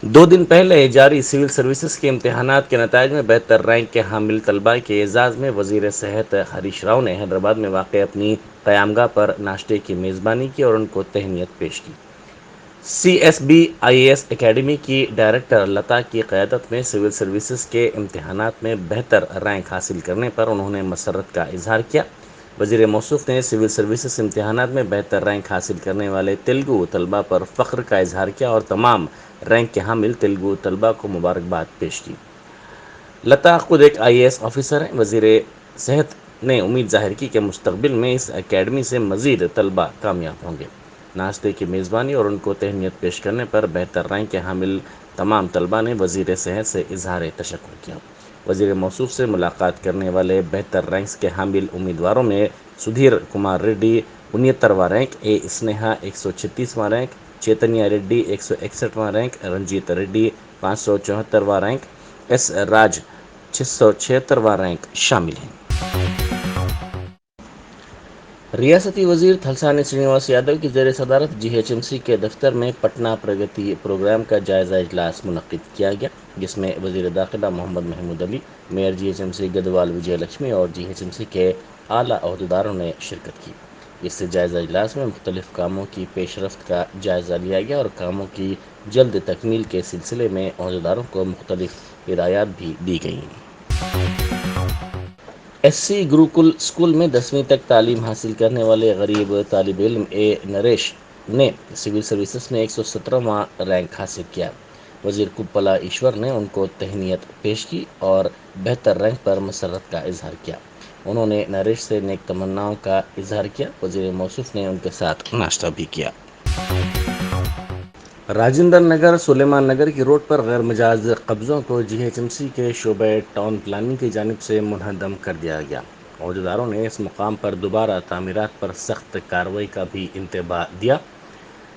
2 دن پہلے جاری civil services کے امتحانات کے نتائج میں بہتر رینک کے حامل طلباء کے اعزاز میں وزیر صحت ہریش راؤ نے حیدرآباد میں واقع اپنی قیامگاہ پر ناشتے کی میزبانی کی اور ان کو تہنیت پیش کی۔ C S B I A S academy کی ڈائریکٹر لتا کی قیادت میں سول سروسز کے امتحانات میں بہتر رینک حاصل کرنے پر انہوں نے مسرت کا اظہار کیا۔ وزیر موصوف نے سول سروسز امتحانات میں بہتر رینک حاصل کرنے والے تیلگو طلباء پر فخر کا اظہار کیا اور تمام رینک کے حامل تیلگو طلباء کو مبارکباد پیش کی۔ لتا خود ایک آئی اے ایس آفیسر ہیں۔ وزیر صحت نے امید ظاہر کی کہ مستقبل میں اس اکیڈمی سے مزید طلباء کامیاب ہوں گے۔ ناشتے کی میزبانی اور ان کو تہنیت پیش کرنے پر بہتر رینک کے حامل تمام طلباء نے وزیر صحت سے اظہار تشکر کیا۔ وزیر موصوف سے ملاقات کرنے والے بہتر رینکس کے حامل امیدواروں میں سدھیر کمار ریڈی 69واں رینک، اے اسنیہا 136واں رینک، چیتنیا ریڈی 161واں رینک، رنجیت ریڈی 574واں رینک، ایس راج 676واں رینک شامل ہیں۔ ریاستی وزیر تھلسانی سرینواس یادو کی زیر صدارت جی ایچ ایم سی کے دفتر میں پٹنہ پرگتی پروگرام کا جائزہ اجلاس منعقد کیا گیا، جس میں وزیر داخلہ Mohammed Mahmood Ali, mayor G H M C Gadwal Vijaya Lakshmi اور جی ایچ ایم سی کے اعلیٰ عہدیداروں نے شرکت کی۔ اس جائزہ اجلاس میں مختلف کاموں کی پیش رفت کا جائزہ لیا گیا اور کاموں کی جلد تکمیل کے سلسلے میں عہدیداروں کو مختلف ہدایات بھی دی گئیں۔ ایس سی گروکل اسکول میں 10ویں تک تعلیم حاصل کرنے والے غریب طالب علم اے نریش نے سول سروسز میں 117واں رینک حاصل کیا۔ وزیر کپلا ایشور نے ان کو تہنیت پیش کی اور بہتر رینک پر مسرت کا اظہار کیا۔ انہوں نے نریش سے نیک تمناؤں کا اظہار کیا۔ وزیر موصوف نے ان کے ساتھ ناشتہ بھی کیا۔ راجندر نگر سلیمان نگر کی روڈ پر غیر مجاز قبضوں کو جی ایچ ایم سی کے شعبہ ٹاؤن پلاننگ کی جانب سے منہدم کر دیا گیا۔ عہدیداروں نے اس مقام پر دوبارہ تعمیرات پر سخت کارروائی کا بھی انتباہ دیا۔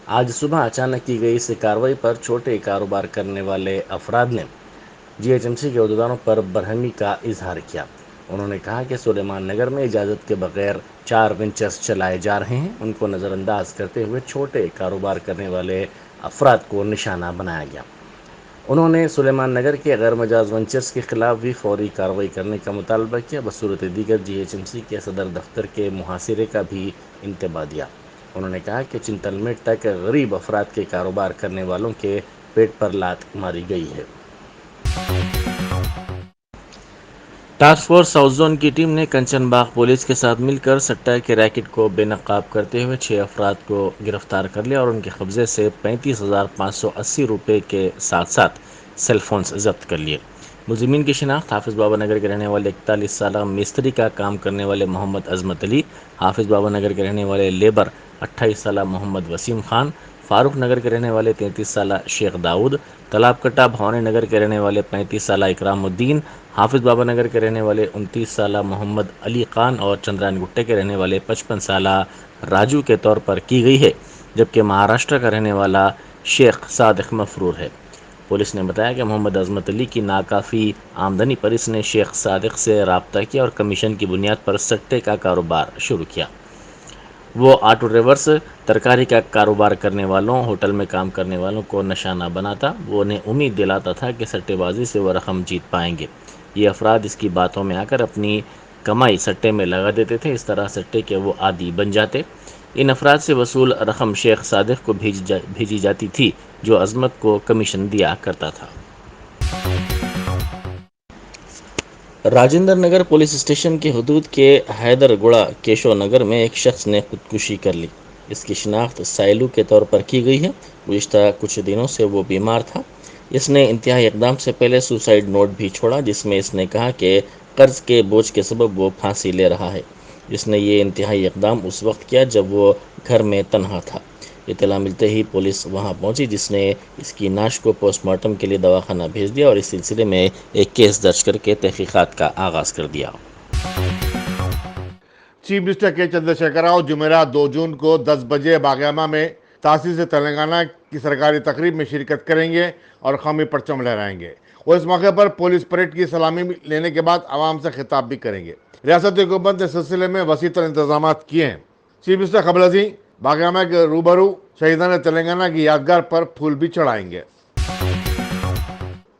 آج صبح اچانک کی گئی اس کارروائی پر چھوٹے کاروبار کرنے والے افراد نے جی ایچ ایم سی کے عہدیداروں پر برہمی کا اظہار کیا۔ انہوں نے کہا کہ سلیمان نگر میں اجازت کے بغیر 4 وینچرز چلائے جا رہے ہیں۔ ان کو نظر انداز کرتے ہوئے چھوٹے کاروبار کرنے والے افراد کو نشانہ بنایا گیا۔ انہوں نے سلیمان نگر کے غیر مجاز وینچرز کے خلاف بھی فوری کارروائی کرنے کا مطالبہ کیا۔ بصورت دیگر جی ایچ ایم سی کے صدر دفتر کے محاصرے کا بھی انتباہ دیا۔ انہوں نے کہا کہ چنتل میٹ تک غریب افراد کے کاروبار کرنے والوں کے پیٹ پر لات ماری گئی ہے۔ ٹاسک فورس ساؤتھ زون کی ٹیم نے کنچن باغ پولیس کے ساتھ مل کر سٹہ کے ریکٹ کو بے نقاب کرتے ہوئے 6 افراد کو گرفتار کر لیا اور ان کے قبضے سے 35,580 روپے کے ساتھ ساتھ سیل فونز ضبط کر لیے۔ ملزمین کی شناخت حافظ بابا نگر کے رہنے والے 41 سالہ مستری کا کام کرنے والے محمد عظمت علی، حافظ بابا نگر کے رہنے والے لیبر 28 سالہ محمد وسیم خان، فاروق نگر کے رہنے والے 33 سالہ شیخ داؤد، تالاب کٹا بھوانی نگر کے رہنے والے 35 سالہ اکرام الدین، حافظ بابا نگر کے رہنے والے 29 سالہ محمد علی خان اور چندران گٹے کے رہنے والے 55 سالہ راجو کے طور پر کی گئی ہے، جبکہ مہاراشٹر کا رہنے والا شیخ صادق مفرور ہے۔ پولیس نے بتایا کہ محمد عظمت علی کی ناکافی آمدنی پر اس نے شیخ صادق سے رابطہ کیا اور کمیشن کی بنیاد پر سٹے کا کاروبار شروع کیا۔ وہ آٹو ریورس، ترکاری کا کاروبار کرنے والوں، ہوٹل میں کام کرنے والوں کو نشانہ بناتا۔ وہ انہیں امید دلاتا تھا کہ سٹے بازی سے وہ رقم جیت پائیں گے۔ یہ افراد اس کی باتوں میں آ کر اپنی کمائی سٹے میں لگا دیتے تھے۔ اس طرح سٹے کے وہ عادی بن جاتے۔ ان افراد سے وصول رقم شیخ صادق کو بھیجی جاتی تھی، جو عظمت کو کمیشن دیا کرتا تھا۔ راجندر نگر پولیس اسٹیشن کے حدود کے حیدر گڑا کیشو نگر میں ایک شخص نے خودکشی کر لی۔ اس کی شناخت سائلو کے طور پر کی گئی ہے۔ گزشتہ کچھ دنوں سے وہ بیمار تھا۔ اس نے انتہائی اقدام سے پہلے سوسائیڈ نوٹ بھی چھوڑا، جس میں اس نے کہا کہ قرض کے بوجھ کے سبب وہ پھانسی لے رہا ہے۔ اس نے یہ انتہائی اقدام اس وقت کیا جب وہ گھر میں تنہا تھا۔ اطلاع ملتے ہی پولیس وہاں پہنچی، جس نے اس کی نعش کو پوسٹ مارٹم کے لیے دواخانہ بھیج دیا اور اس سلسلے میں ایک کیس درج کر کے تحقیقات کا آغاز کر دیا۔ چیف منسٹر کے چندر شیکھر راؤ جمعرات 2 جون کو 10 بجے باغیامہ میں تاسیس تلنگانہ کی سرکاری تقریب میں شرکت کریں گے اور قومی پرچم لہرائیں گے۔ وہ اس موقع پر پولیس پریڈ کی سلامی لینے کے بعد عوام سے خطاب بھی کریں گے۔ ریاستی حکومت نے اس سلسلے میں وسیع تر انتظامات کیے ہیں۔ چیف منسٹر قبل ازیں باغیامہ کے روبرو شہیدان تلنگانہ کی یادگار پر پھول بھی چڑھائیں گے۔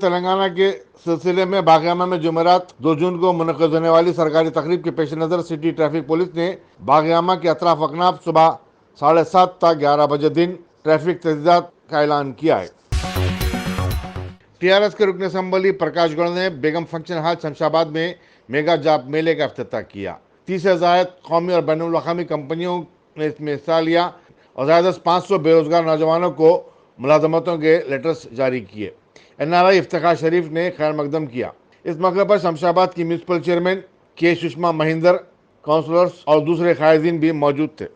تلنگانہ کے سلسلے میں باغیامہ میں جمعرات 2 جون کو منعقد ہونے والی سرکاری تقریب کے پیش نظر سٹی ٹریفک پولیس نے باغیامہ کے اطراف اکناف صبح 7:30 تا 11 بجے دن ٹریفک تجدید کا اعلان کیا ہے۔ TRS کے رکن اسمبلی پرکاش گوڑ نے بیگم فنکشن ہال شمشاباد میں میگا جاب میلے کا افتتاح کیا۔ 30 سے زائد قومی اور بین الاقوامی کمپنیوں نے اس میں حصہ لیا اور زائد از 500 بے روزگار نوجوانوں کو ملازمتوں کے لیٹرز جاری کیے۔ NRI افتخار شریف نے خیر مقدم کیا۔ اس موقع پر شمشاباد کی میونسپل چیئرمین کے سشما مہندر، کونسلرز اور دوسرے قائدین بھی موجود تھے۔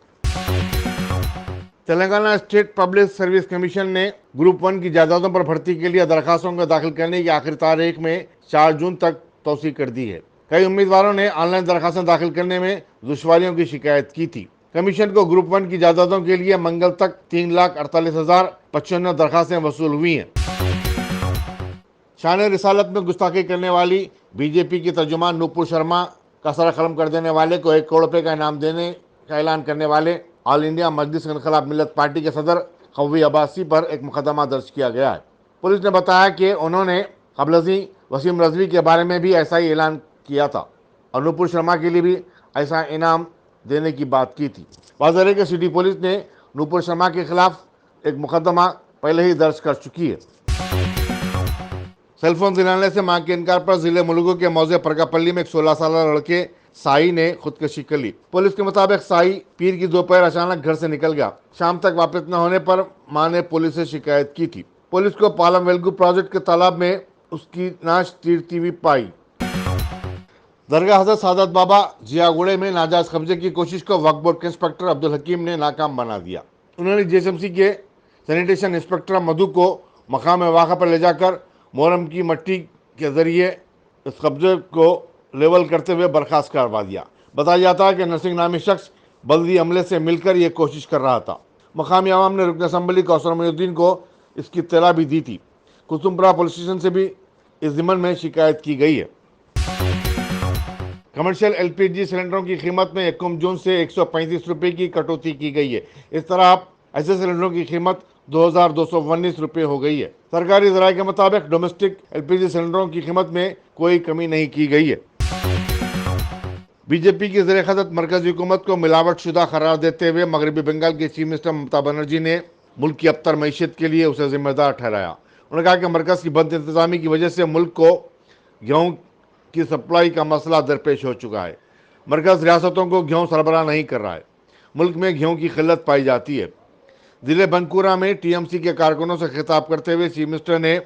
Telangana state public service commission نے گروپ 1 کی جائیدادوں پر بھرتی کے لیے درخواستوں کو داخل کرنے کی آخری تاریخ میں 4 جون تک توسیع کر دی ہے۔ کئی امیدواروں نے آن لائن درخواستیں داخل کرنے میں دشواریوں کی شکایت کی تھی۔ کمیشن کو گروپ 1 کی جائیدادوں کے لیے منگل تک 3,48,095 درخواستیں وصول ہوئی ہیں۔ شان رسالت میں گستاخی کرنے والی BJP کی ترجمان نوپور شرما کا سر قلم کر دینے والے کو 1 کروڑ روپے کا انعام دینے کا اعلان کرنے والے آل انڈیا مجلس انقلاب ملت پارٹی کے صدر قوی عباسی پر ایک مقدمہ درج کیا گیا ہے۔ پولیس نے بتایا کہ انہوں نے قبل ازیں وسیم رضوی کے بارے میں بھی ایسا ہی اعلان کیا تھا اور نوپور شرما کے لیے بھی ایسا انعام دینے کی بات کی تھی۔ واضح ہے کہ سٹی پولیس نے نوپور شرما کے خلاف ایک مقدمہ پہلے ہی درج کر چکی ہے۔ سیل فون دلانے سے ماں کے انکار پر ضلع ملگو کے موضع پرگاپلی میں ایک 16 سالہ لڑکے سائی نے خودکشی کر لی۔ پولیس کے مطابق سائی پیر کی دوپہر اچانک گھر سے نکل گیا۔ شام تک واپس نہ ہونے پر ماں نے پولیس سے شکایت کی تھی۔ پولیس کو پالم ویلگو پروجیکٹ کے تالاب میں اس کی نعش تیرتی ہوئی پائی۔ درگاہ حضرت سعادت بابا جیا گوڑے میں ناجائز قبضے کی کوشش کو وقف بورڈ کے انسپکٹر عبدالحکیم نے ناکام بنا دیا۔ انہوں نے GSMC کے سینیٹیشن انسپکٹر مدھو کو مقام واقعہ پر لے جا کر محرم کی مٹی کے ذریعے اس قبضے کو لیول کرتے ہوئے برخاست کروا دیا۔ بتایا جاتا ہے کہ نرسنگ نامی شخص بلدی عملے سے مل کر یہ کوشش کر رہا تھا۔ مقامی عوام نے رکن اسمبلی کوثر محی الدین کو اس کی اطلاع بھی دی تھی۔ کسمپرا پولیس اسٹیشن سے بھی اس ضمن میں شکایت کی گئی ہے۔ کمرشل LPG سلنڈروں کی قیمت میں 1 جون سے 135 روپے کی کٹوتی کی گئی ہے۔ اس طرح ایسے سلنڈروں کی قیمت 2,219 روپے ہو گئی ہے۔ سرکاری ذرائع کے مطابق ڈومیسٹک LPG سلنڈروں کی قیمت میں کوئی کمی نہیں کی گئی ہے۔ BJP کی زیر قیادت مرکزی حکومت کو ملاوٹ شدہ قرار دیتے ہوئے مغربی بنگال کے چیف منسٹر ممتا بنرجی نے ملک کی ابتر معیشت کے لیے اسے ذمہ دار ٹھہرایا۔ انہوں نے کہا کہ مرکز کی بد انتظامی کی وجہ سے ملک کو گیہوں کی سپلائی کا مسئلہ درپیش ہو چکا ہے۔ مرکز ریاستوں کو گیہوں سربراہ نہیں کر رہا ہے۔ ملک میں گیہوں کی قلت پائی جاتی ہے۔ ضلع بنکورہ میں TMC کے کارکنوں سے خطاب کرتے ہوئے چیف منسٹر نے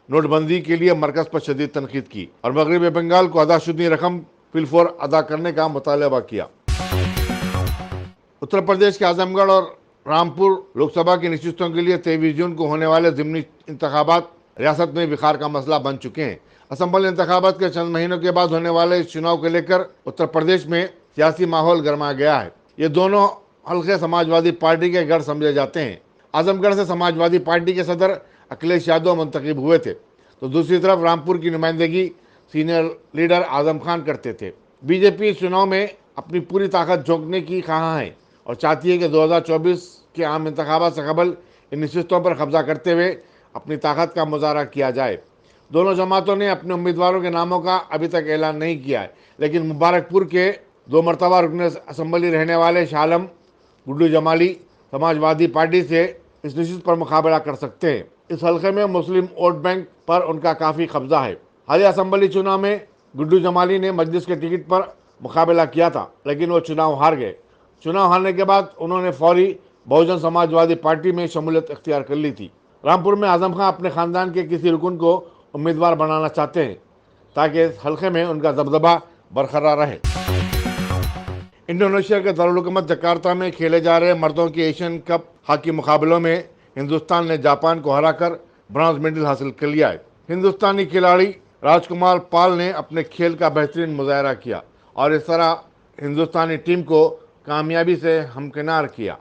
نوٹ بندی کے لیے مرکز پر شدید تنقید کی اور مغربی بنگال کو ادا شدہ رقم فی الفور ادا کرنے کا مطالبہ کیا۔ اتر پردیش کے اعظم گڑھ اور رامپور لوک سبھا کی نشستوں کے لیے 23 جون کو ہونے والے ضمنی انتخابات ریاست میں وقار کا مسئلہ بن چکے ہیں۔ اسمبلی انتخابات کے چند مہینوں کے بعد ہونے والے اس چناؤ کو لے کر اتر پردیش میں سیاسی ماحول گرما گیا ہے۔ یہ دونوں حلقے سماجوادی پارٹی کے گڑھ سمجھے جاتے ہیں۔ اعظم گڑھ سے سماجوادی پارٹی کے صدر اکھلیش یادو منتخب ہوئے تھے تو دوسری طرف رامپور کی نمائندگی سینئر لیڈر اعظم خان کرتے تھے۔ BJP اس چناؤ میں اپنی پوری طاقت جھونکنے کی خواہاں ہے اور چاہتی ہے کہ 2024 کے عام انتخابات سے قبل ان نشستوں پر قبضہ کرتے ہوئے اپنی طاقت کا مظاہرہ کیا جائے۔ دونوں جماعتوں نے اپنے امیدواروں کے ناموں کا ابھی تک اعلان نہیں کیا ہے، لیکن مبارک پور کے 2 مرتبہ رکن اسمبلی رہنے والے شاہ عالم گڈو جمالی سماجوادی پارٹی سے اس نشست پر مقابلہ کر سکتے ہیں۔ اس حلقے میں مسلم ووٹ بینک پر ان کا کافی قبضہ ہے۔ حالیہ اسمبلی چناؤ میں گڈو جمالی نے مجلس کے ٹکٹ پر مقابلہ کیا تھا، لیکن وہ چناؤ ہار گئے۔ چناؤ ہارنے کے بعد انہوں نے فوری بہوجن سماجوادی پارٹی میں شمولیت اختیار کر لی تھی۔ رامپور میں اعظم خان اپنے خاندان کے کسی رکن کو امیدوار بنانا چاہتے ہیں تاکہ اس حلقے میں ان کا دبدبہ برقرار رہے۔ انڈونیشیا کے دارالحکومت جکارتہ میں کھیلے جا رہے مردوں کے ایشین کپ ہاکی مقابلوں میں ہندوستان نے جاپان کو ہرا کر برانز میڈل حاصل کر لیا ہے۔ ہندوستانی کھلاڑی راج کمار پال نے اپنے کھیل کا بہترین مظاہرہ کیا اور اس طرح ہندوستانی ٹیم کو کامیابی سے ہمکنار کیا۔